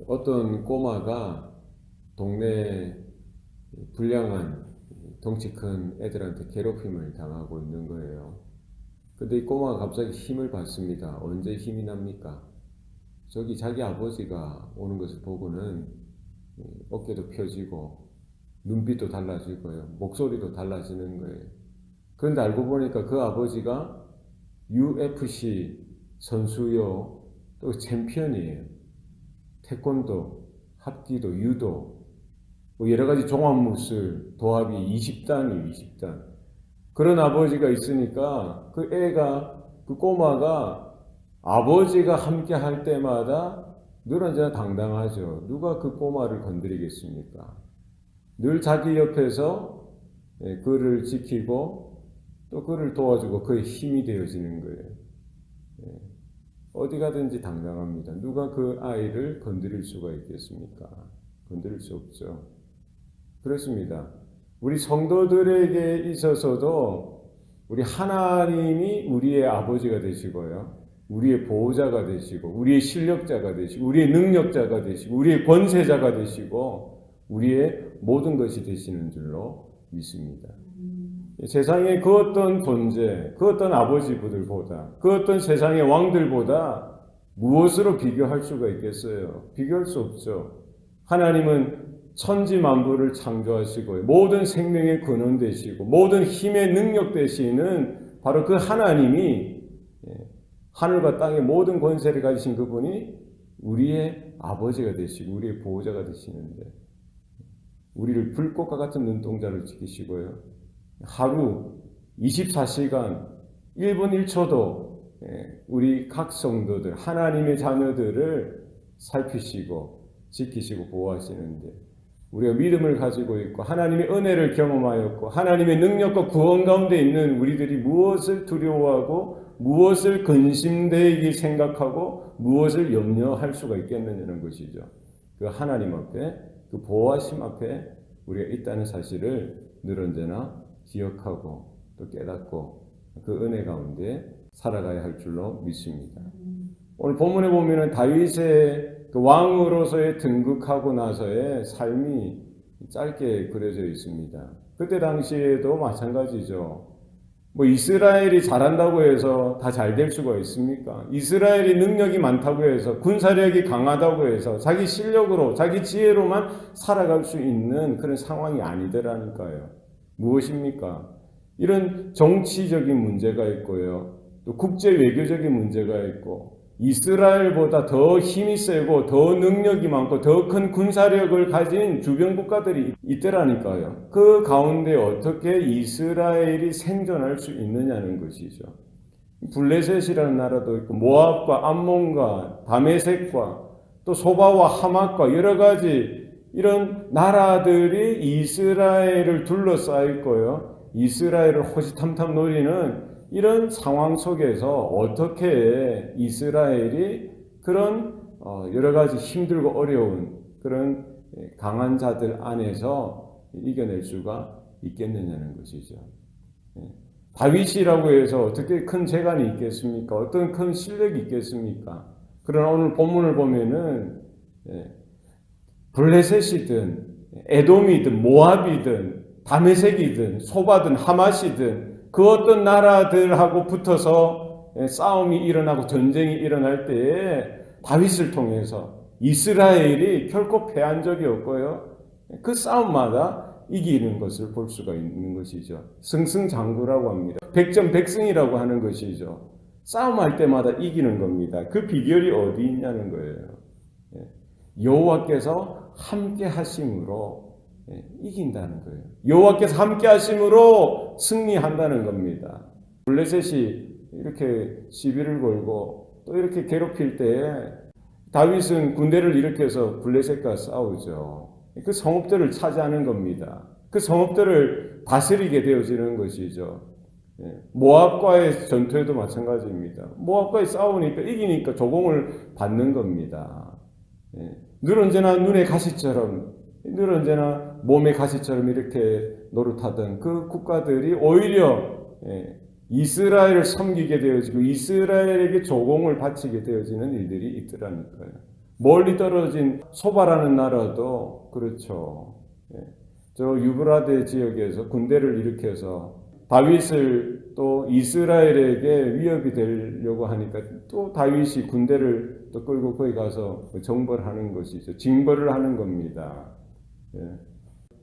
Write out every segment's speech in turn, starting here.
어떤 꼬마가 동네 불량한 덩치 큰 애들한테 괴롭힘을 당하고 있는 거예요. 근데 이 꼬마가 갑자기 힘을 받습니다. 언제 힘이 납니까? 저기 자기 아버지가 오는 것을 보고는 어깨도 펴지고 눈빛도 달라지고요. 목소리도 달라지는 거예요. 그런데 알고 보니까 그 아버지가 UFC 선수요, 또 챔피언이에요. 태권도, 합기도, 유도, 뭐 여러 가지 종합무술 도합이 20단이에요, 20단. 그런 아버지가 있으니까 그 꼬마가 아버지가 함께 할 때마다 늘 언제나 당당하죠. 누가 그 꼬마를 건드리겠습니까? 늘 자기 옆에서 그를 지키고 또 그를 도와주고 그의 힘이 되어지는 거예요. 어디 가든지 당당합니다. 누가 그 아이를 건드릴 수가 있겠습니까? 건드릴 수 없죠. 그렇습니다. 우리 성도들에게 있어서도 우리 하나님이 우리의 아버지가 되시고요. 우리의 보호자가 되시고 우리의 실력자가 되시고 우리의 능력자가 되시고 우리의 권세자가 되시고 우리의 모든 것이 되시는 줄로 믿습니다. 세상의 그 어떤 존재, 그 어떤 아버지들보다, 그 어떤 세상의 왕들보다 무엇으로 비교할 수가 있겠어요? 비교할 수 없죠. 하나님은 천지 만물을 창조하시고 모든 생명의 근원 되시고 모든 힘의 능력 되시는 바로 그 하나님이 하늘과 땅의 모든 권세를 가지신 그분이 우리의 아버지가 되시고 우리의 보호자가 되시는데 우리를 불꽃과 같은 눈동자를 지키시고요. 하루 24시간 1분 1초도 우리 각 성도들 하나님의 자녀들을 살피시고 지키시고 보호하시는데 우리가 믿음을 가지고 있고 하나님의 은혜를 경험하였고 하나님의 능력과 구원 가운데 있는 우리들이 무엇을 두려워하고 무엇을 근심되게 생각하고 무엇을 염려할 수가 있겠느냐는 것이죠. 그 하나님 앞에 그 보호하심 앞에 우리가 있다는 사실을 늘 언제나 기억하고 또 깨닫고 그 은혜 가운데 살아가야 할 줄로 믿습니다. 오늘 본문에 보면은 다윗의 그 왕으로서의 등극하고 나서의 삶이 짧게 그려져 있습니다. 그때 당시에도 마찬가지죠. 뭐 이스라엘이 잘한다고 해서 다 잘 될 수가 있습니까? 이스라엘이 능력이 많다고 해서 군사력이 강하다고 해서 자기 실력으로 자기 지혜로만 살아갈 수 있는 그런 상황이 아니더라니까요. 무엇입니까? 이런 정치적인 문제가 있고요. 또 국제 외교적인 문제가 있고 이스라엘보다 더 힘이 세고 더 능력이 많고 더 큰 군사력을 가진 주변 국가들이 있더라니까요. 그 가운데 어떻게 이스라엘이 생존할 수 있느냐는 것이죠. 블레셋이라는 나라도 있고 모압과 암몬과 다메섹과 또 소바와 하맛과 여러 가지 이런 나라들이 이스라엘을 둘러싸여 있고요. 이스라엘을 호시탐탐 노리는 이런 상황 속에서 어떻게 이스라엘이 그런 여러 가지 힘들고 어려운 그런 강한 자들 안에서 이겨낼 수가 있겠느냐는 것이죠. 다윗이라고 해서 어떻게 큰 재간이 있겠습니까? 어떤 큰 실력이 있겠습니까? 그러나 오늘 본문을 보면은 블레셋이든 에돔이든 모압이든 다메섹이든 소바든 하맛이든 그 어떤 나라들하고 붙어서 싸움이 일어나고 전쟁이 일어날 때에 다윗을 통해서 이스라엘이 결코 패한 적이 없고요. 그 싸움마다 이기는 것을 볼 수가 있는 것이죠. 승승장구라고 합니다. 백전백승이라고 하는 것이죠. 싸움할 때마다 이기는 겁니다. 그 비결이 어디 있냐는 거예요. 여호와께서 함께 하심으로 이긴다는 거예요. 여호와께서 함께 하심으로 승리한다는 겁니다. 블레셋이 이렇게 시비를 걸고 또 이렇게 괴롭힐 때에 다윗은 군대를 일으켜서 블레셋과 싸우죠. 그 성읍들을 차지하는 겁니다. 그 성읍들을 다스리게 되어지는 것이죠. 모압과의 전투에도 마찬가지입니다. 모압과의 싸우니까 이기니까 조공을 받는 겁니다. 늘 언제나 눈의 가시처럼 늘 언제나 몸의 가시처럼 이렇게 노릇하던 그 국가들이 오히려 이스라엘을 섬기게 되어지고 이스라엘에게 조공을 바치게 되어지는 일들이 있더라니까요. 멀리 떨어진 소바라는 나라도 그렇죠. 예. 저 유브라데 지역에서 군대를 일으켜서 다윗을 또 이스라엘에게 위협이 되려고 하니까 또 다윗이 군대를 또 끌고 거기 가서 정벌을 하는 것이죠. 징벌을 하는 겁니다. 예.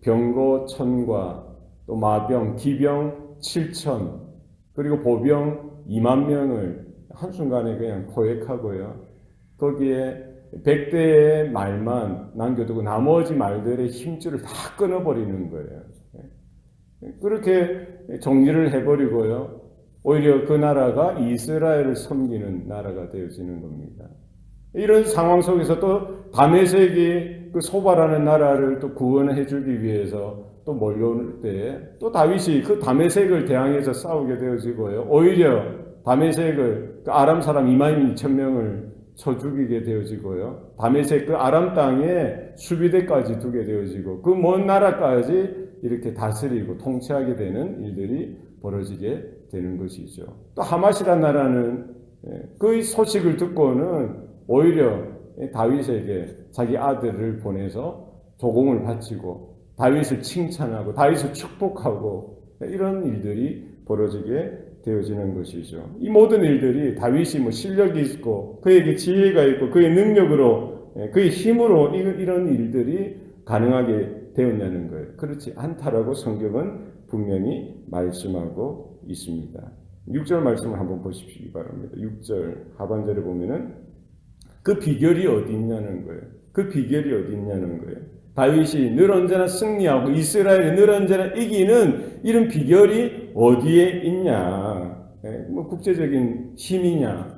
병거 1000과 또 마병, 기병 7000 그리고 보병 2만 명을 한순간에 그냥 포획하고요. 거기에 100대의 말만 남겨두고 나머지 말들의 힘줄을 다 끊어버리는 거예요. 그렇게 정리를 해버리고요. 오히려 그 나라가 이스라엘을 섬기는 나라가 되어지는 겁니다. 이런 상황 속에서 또 다메섹이 그 소바라는 나라를 또 구원해 주기 위해서 또 몰려올 때 또 다윗이 그 다메섹을 대항해서 싸우게 되어지고요. 오히려 다메섹을 그 아람 사람 22,000명을 쳐 죽이게 되어지고요. 다메섹 그 아람 땅에 수비대까지 두게 되어지고 그 먼 나라까지 이렇게 다스리고 통치하게 되는 일들이 벌어지게 되는 것이죠. 또 하맛이라는 나라는 그 소식을 듣고는 오히려 다윗에게 자기 아들을 보내서 조공을 바치고 다윗을 칭찬하고 다윗을 축복하고 이런 일들이 벌어지게 되어지는 것이죠. 이 모든 일들이 다윗이 뭐 실력이 있고 그에게 지혜가 있고 그의 능력으로 그의 힘으로 이런 일들이 가능하게 되었냐는 거예요. 그렇지 않다라고 성경은 분명히 말씀하고 있습니다. 6절 말씀을 한번 보십시기 바랍니다. 6절 하반절에 보면은 그 비결이 어디 있냐는 거예요. 그 비결이 어디 있냐는 거예요. 다윗이 늘 언제나 승리하고 이스라엘이 늘 언제나 이기는 이런 비결이 어디에 있냐? 뭐 국제적인 힘이냐?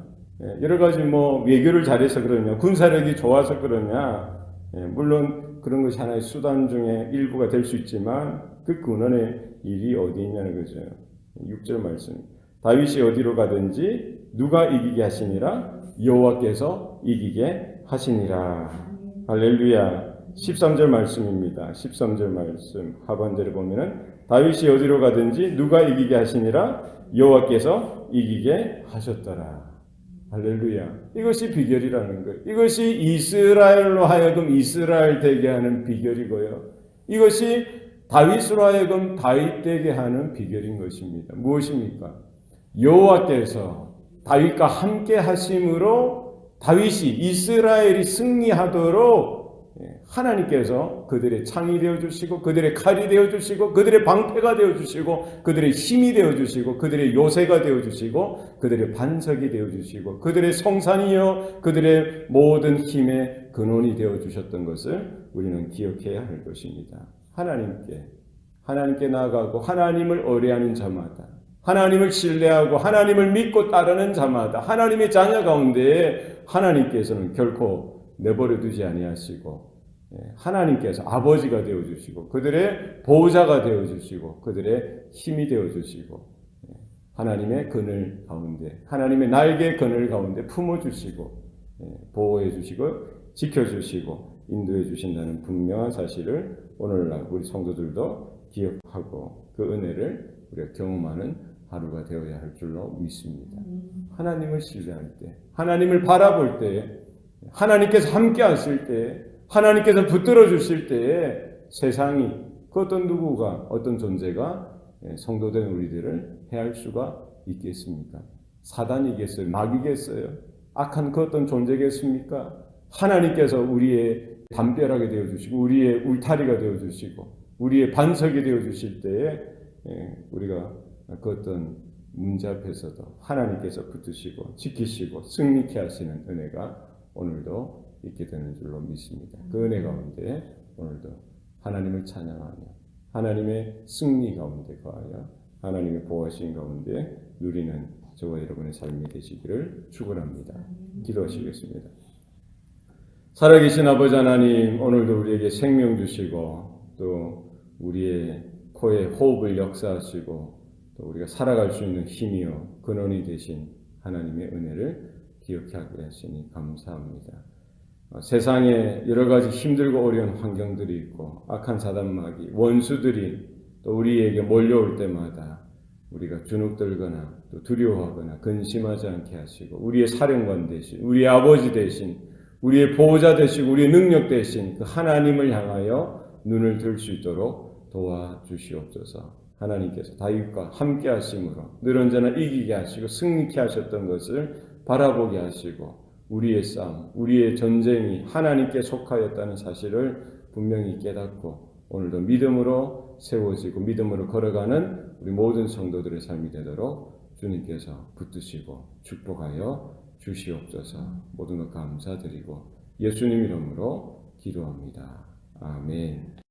여러 가지 뭐 외교를 잘해서 그러냐? 군사력이 좋아서 그러냐? 물론 그런 것이 하나의 수단 중에 일부가 될 수 있지만 그 근원의 일이 어디 있냐는 거죠. 6절 말씀. 다윗이 어디로 가든지 누가 이기게 하시니라? 여호와께서 이기게 하시니라. 할렐루야. 13절 말씀입니다. 13절 말씀 하반절에 보면은 다윗이 어디로 가든지 누가 이기게 하시니라? 여호와께서 이기게 하셨더라. 할렐루야. 이것이 비결이라는 거예요. 이것이 이스라엘로 하여금 이스라엘 되게 하는 비결이고요. 이것이 다윗으로 하여금 다윗 되게 하는 비결인 것입니다. 무엇입니까? 여호와께서 다윗과 함께 하심으로 다윗이 이스라엘이 승리하도록 하나님께서 그들의 창이 되어주시고 그들의 칼이 되어주시고 그들의 방패가 되어주시고 그들의 힘이 되어주시고 그들의 요새가 되어주시고 그들의 반석이 되어주시고 그들의 성산이요 그들의 모든 힘의 근원이 되어주셨던 것을 우리는 기억해야 할 것입니다. 하나님께 나아가고 하나님을 의뢰하는 자마다 하나님을 신뢰하고 하나님을 믿고 따르는 자마다 하나님의 자녀 가운데 하나님께서는 결코 내버려 두지 아니하시고 하나님께서 아버지가 되어주시고 그들의 보호자가 되어주시고 그들의 힘이 되어주시고 하나님의 그늘 가운데 하나님의 날개 그늘 가운데 품어주시고 보호해주시고 지켜주시고 인도해주신다는 분명한 사실을 오늘날 우리 성도들도 기억하고 그 은혜를 우리가 경험하는 하루가 되어야 할 줄로 믿습니다. 하나님을 신뢰할 때 하나님을 바라볼 때 하나님께서 함께 하실 때 하나님께서 붙들어 주실 때에 세상이 그 어떤 누구가 어떤 존재가 성도된 우리들을 해할 수가 있겠습니까? 사단이겠어요? 마귀겠어요? 악한 그 어떤 존재겠습니까? 하나님께서 우리의 담벼락이 되어주시고 우리의 울타리가 되어주시고 우리의 반석이 되어주실 때에 우리가 그 어떤 문제 앞에서도 하나님께서 붙으시고 지키시고 승리케 하시는 은혜가 오늘도 있게 되는 줄로 믿습니다. 그 은혜 가운데 오늘도 하나님을 찬양하며 하나님의 승리 가운데 거하여 하나님의 보호하신 가운데 누리는 저와 여러분의 삶이 되시기를 축원합니다. 기도하시겠습니다. 살아계신 아버지 하나님, 오늘도 우리에게 생명 주시고 또 우리의 코에 호흡을 역사하시고 또 우리가 살아갈 수 있는 힘이요 근원이 되신 하나님의 은혜를 기억하게 하시니 감사합니다. 세상에 여러 가지 힘들고 어려운 환경들이 있고 악한 사단마귀, 원수들이 또 우리에게 몰려올 때마다 우리가 주눅들거나 또 두려워하거나 근심하지 않게 하시고 우리의 사령관 되신 우리의 아버지 되신 우리의 보호자 되시고 우리의 능력 되신 그 하나님을 향하여 눈을 들 수 있도록 도와주시옵소서. 하나님께서 다윗과 함께 하심으로 늘 언제나 이기게 하시고 승리케 하셨던 것을 바라보게 하시고 우리의 싸움, 우리의 전쟁이 하나님께 속하였다는 사실을 분명히 깨닫고 오늘도 믿음으로 세워지고 믿음으로 걸어가는 우리 모든 성도들의 삶이 되도록 주님께서 붙드시고 축복하여 주시옵소서. 모든 것 감사드리고 예수님 이름으로 기도합니다. 아멘.